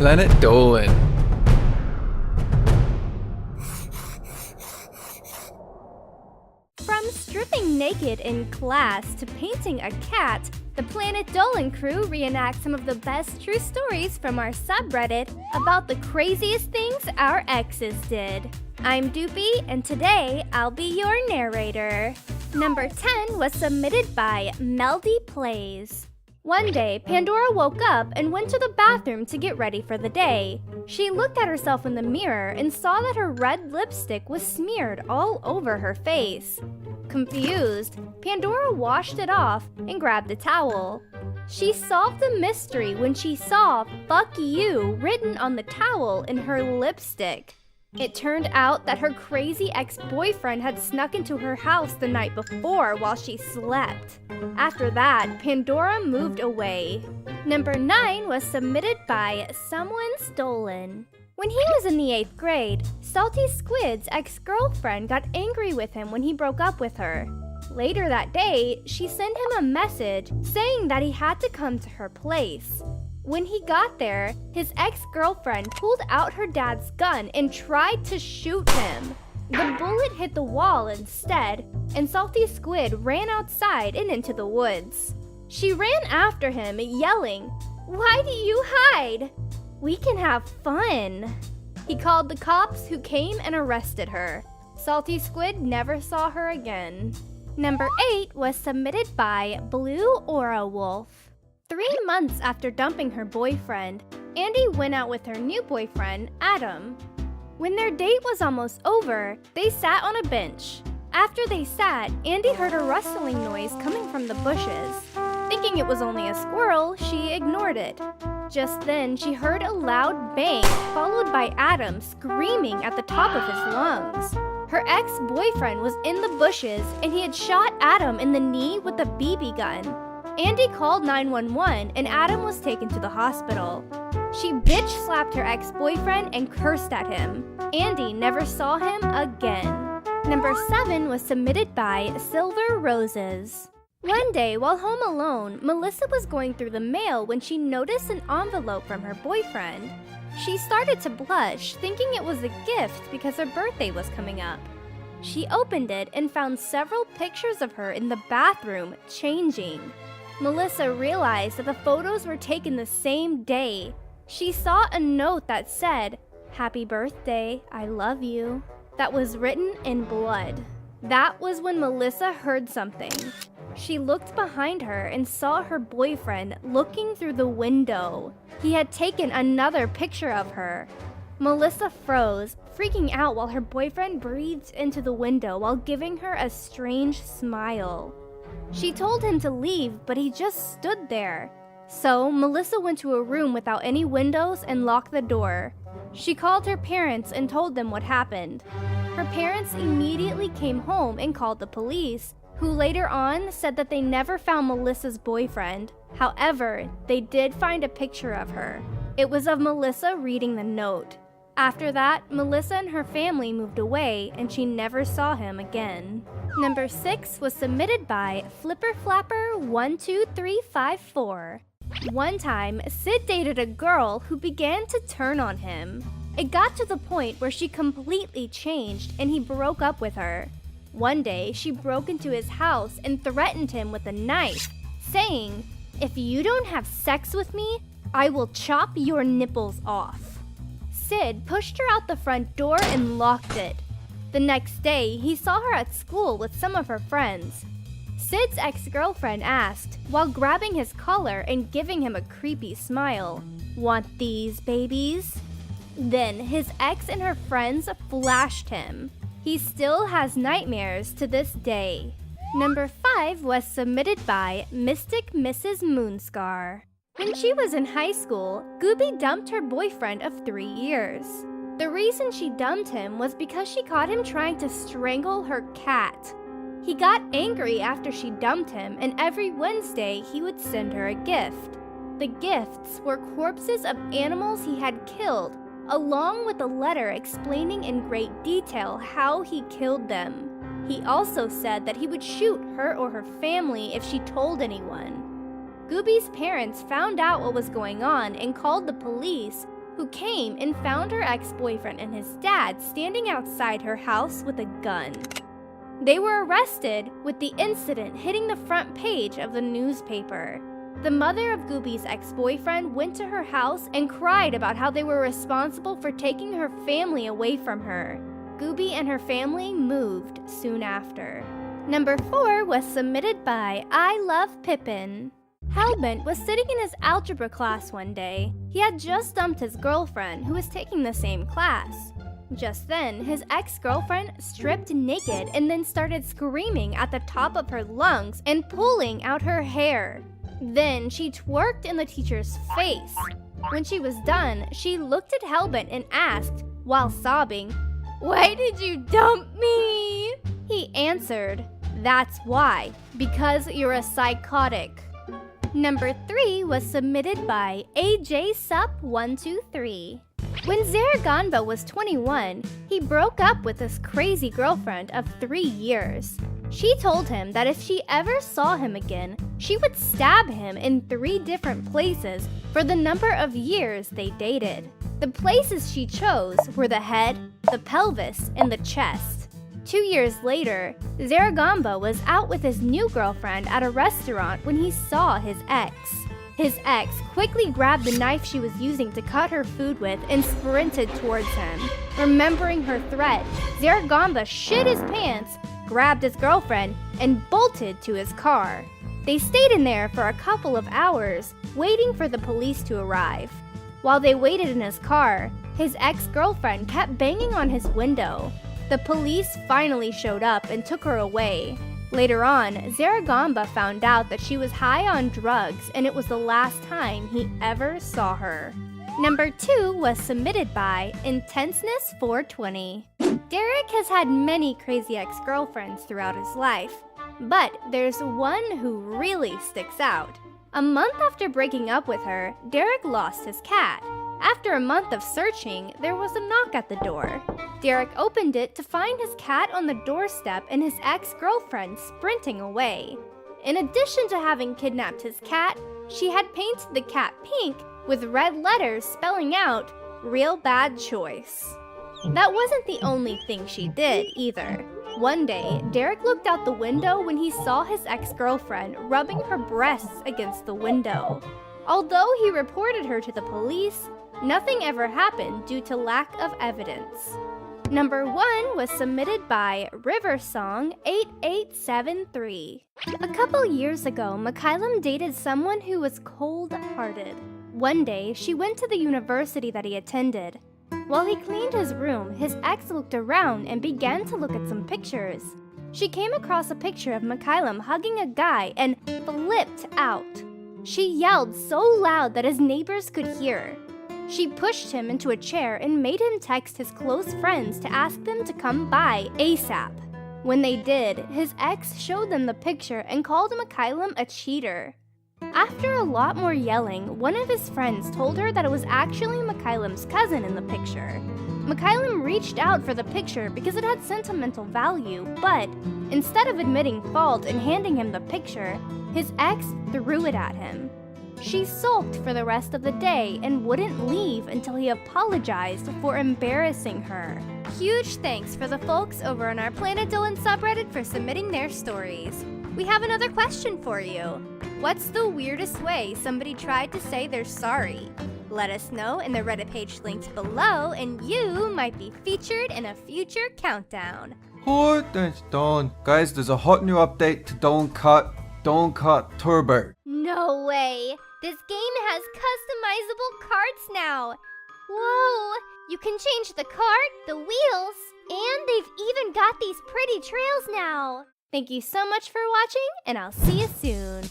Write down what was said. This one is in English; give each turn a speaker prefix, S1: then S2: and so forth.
S1: Planet Dolan.
S2: From stripping naked in class to painting a cat, the Planet Dolan crew reenact some of the best true stories from our subreddit about the craziest things our exes did. I'm Doopy, and today I'll be your narrator. Number 10 was submitted by MeldyPlayz. One day, Pandora woke up and went to the bathroom to get ready for the day. She looked at herself in the mirror and saw that her red lipstick was smeared all over her face. Confused, Pandora washed it off and grabbed a towel. She solved the mystery when she saw "fuck you" written on the towel in her lipstick. It turned out that her crazy ex-boyfriend had snuck into her house the night before while she slept. After that, Pandora moved away. Number 9 was submitted by Someone Stolen. When he was in the 8th grade, Salty Squid's ex-girlfriend got angry with him when he broke up with her. Later that day, she sent him a message saying that he had to come to her place. When he got there, his ex-girlfriend pulled out her dad's gun and tried to shoot him. The bullet hit the wall instead, and Salty Squid ran outside and into the woods. She ran after him, yelling, "Why do you hide? We can have fun." He called the cops, who came and arrested her. Salty Squid never saw her again. Number 8 was submitted by Blue Aura Wolf. 3 months after dumping her boyfriend, Andy went out with her new boyfriend, Adam. When their date was almost over, they sat on a bench. After they sat, Andy heard a rustling noise coming from the bushes. Thinking it was only a squirrel, she ignored it. Just then, she heard a loud bang, followed by Adam screaming at the top of his lungs. Her ex-boyfriend was in the bushes, and he had shot Adam in the knee with a BB gun. Andy called 911 and Adam was taken to the hospital. She bitch-slapped her ex-boyfriend and cursed at him. Andy never saw him again. Number 7 was submitted by Silver Roses. One day, while home alone, Melissa was going through the mail when she noticed an envelope from her boyfriend. She started to blush, thinking it was a gift because her birthday was coming up. She opened it and found several pictures of her in the bathroom, changing. Melissa realized that the photos were taken the same day. She saw a note that said, "Happy birthday, I love you," that was written in blood. That was when Melissa heard something. She looked behind her and saw her boyfriend looking through the window. He had taken another picture of her. Melissa froze, freaking out while her boyfriend breathed into the window while giving her a strange smile. She told him to leave, but he just stood there. So, Melissa went to a room without any windows and locked the door. She called her parents and told them what happened. Her parents immediately came home and called the police, who later on said that they never found Melissa's boyfriend. However, they did find a picture of her. It was of Melissa reading the note. After that, Melissa and her family moved away and she never saw him again. Number 6 was submitted by FlipperFlapper12354. One time, Sid dated a girl who began to turn on him. It got to the point where she completely changed and he broke up with her. One day, she broke into his house and threatened him with a knife, saying, "If you don't have sex with me, I will chop your nipples off." Sid pushed her out the front door and locked it. The next day, he saw her at school with some of her friends. Sid's ex-girlfriend asked, while grabbing his collar and giving him a creepy smile, "Want these, babies?" Then his ex and her friends flashed him. He still has nightmares to this day. Number 5 was submitted by MysticMrsMoonscar. When she was in high school, Gooby dumped her boyfriend of 3 years. The reason she dumped him was because she caught him trying to strangle her cat. He got angry after she dumped him, and every Wednesday he would send her a gift. The gifts were corpses of animals he had killed, along with a letter explaining in great detail how he killed them. He also said that he would shoot her or her family if she told anyone. Gooby's parents found out what was going on and called the police, who came and found her ex-boyfriend and his dad standing outside her house with a gun. They were arrested, with the incident hitting the front page of the newspaper. The mother of Gooby's ex-boyfriend went to her house and cried about how they were responsible for taking her family away from her. Gooby and her family moved soon after. Number 4 was submitted by Ilovepippin. Hellbent was sitting in his algebra class one day. He had just dumped his girlfriend, who was taking the same class. Just then, his ex-girlfriend stripped naked and then started screaming at the top of her lungs and pulling out her hair. Then she twerked in the teacher's face. When she was done, she looked at Hellbent and asked, while sobbing, "Why did you dump me?" He answered, "That's why, because you're a psychotic." Number 3 was submitted by AJSup123. When Zaraganba was 21, he broke up with his crazy girlfriend of 3 years. She told him that if she ever saw him again, she would stab him in 3 different places for the number of years they dated. The places she chose were the head, the pelvis, and the chest. 2 years later, Zaraganba was out with his new girlfriend at a restaurant when he saw his ex. His ex quickly grabbed the knife she was using to cut her food with and sprinted towards him. Remembering her threat, Zaraganba shit his pants, grabbed his girlfriend, and bolted to his car. They stayed in there for a couple of hours, waiting for the police to arrive. While they waited in his car, his ex-girlfriend kept banging on his window. The police finally showed up and took her away. Later on, Zaraganba found out that she was high on drugs and it was the last time he ever saw her. Number 2 was submitted by Intenseness420. Derek has had many crazy ex-girlfriends throughout his life, but there's one who really sticks out. A month after breaking up with her, Derek lost his cat. After a month of searching, there was a knock at the door. Derek opened it to find his cat on the doorstep and his ex-girlfriend sprinting away. In addition to having kidnapped his cat, she had painted the cat pink with red letters spelling out, "Real bad choice." That wasn't the only thing she did, either. One day, Derek looked out the window when he saw his ex-girlfriend rubbing her breasts against the window. Although he reported her to the police, nothing ever happened due to lack of evidence. Number 1 was submitted by RiverSong8873. A couple years ago, McKylum dated someone who was cold-hearted. One day, she went to the university that he attended. While he cleaned his room, his ex looked around and began to look at some pictures. She came across a picture of McKylum hugging a guy and flipped out. She yelled so loud that his neighbors could hear. She pushed him into a chair and made him text his close friends to ask them to come by ASAP. When they did, his ex showed them the picture and called McKylum a cheater. After a lot more yelling, one of his friends told her that it was actually McKylum's cousin in the picture. McKylum reached out for the picture because it had sentimental value, but instead of admitting fault and handing him the picture, his ex threw it at him. She sulked for the rest of the day and wouldn't leave until he apologized for embarrassing her. Huge thanks for the folks over on our Planet Dolan subreddit for submitting their stories. We have another question for you. What's the weirdest way somebody tried to say they're sorry? Let us know in the Reddit page linked below, and you might be featured in a future countdown.
S1: Oh, thanks, Dawn. Guys, there's a hot new update to Don't Cut Turbo.
S2: No way! This game has customizable carts now! Whoa! You can change the cart, the wheels, and they've even got these pretty trails now! Thank you so much for watching, and I'll see you soon!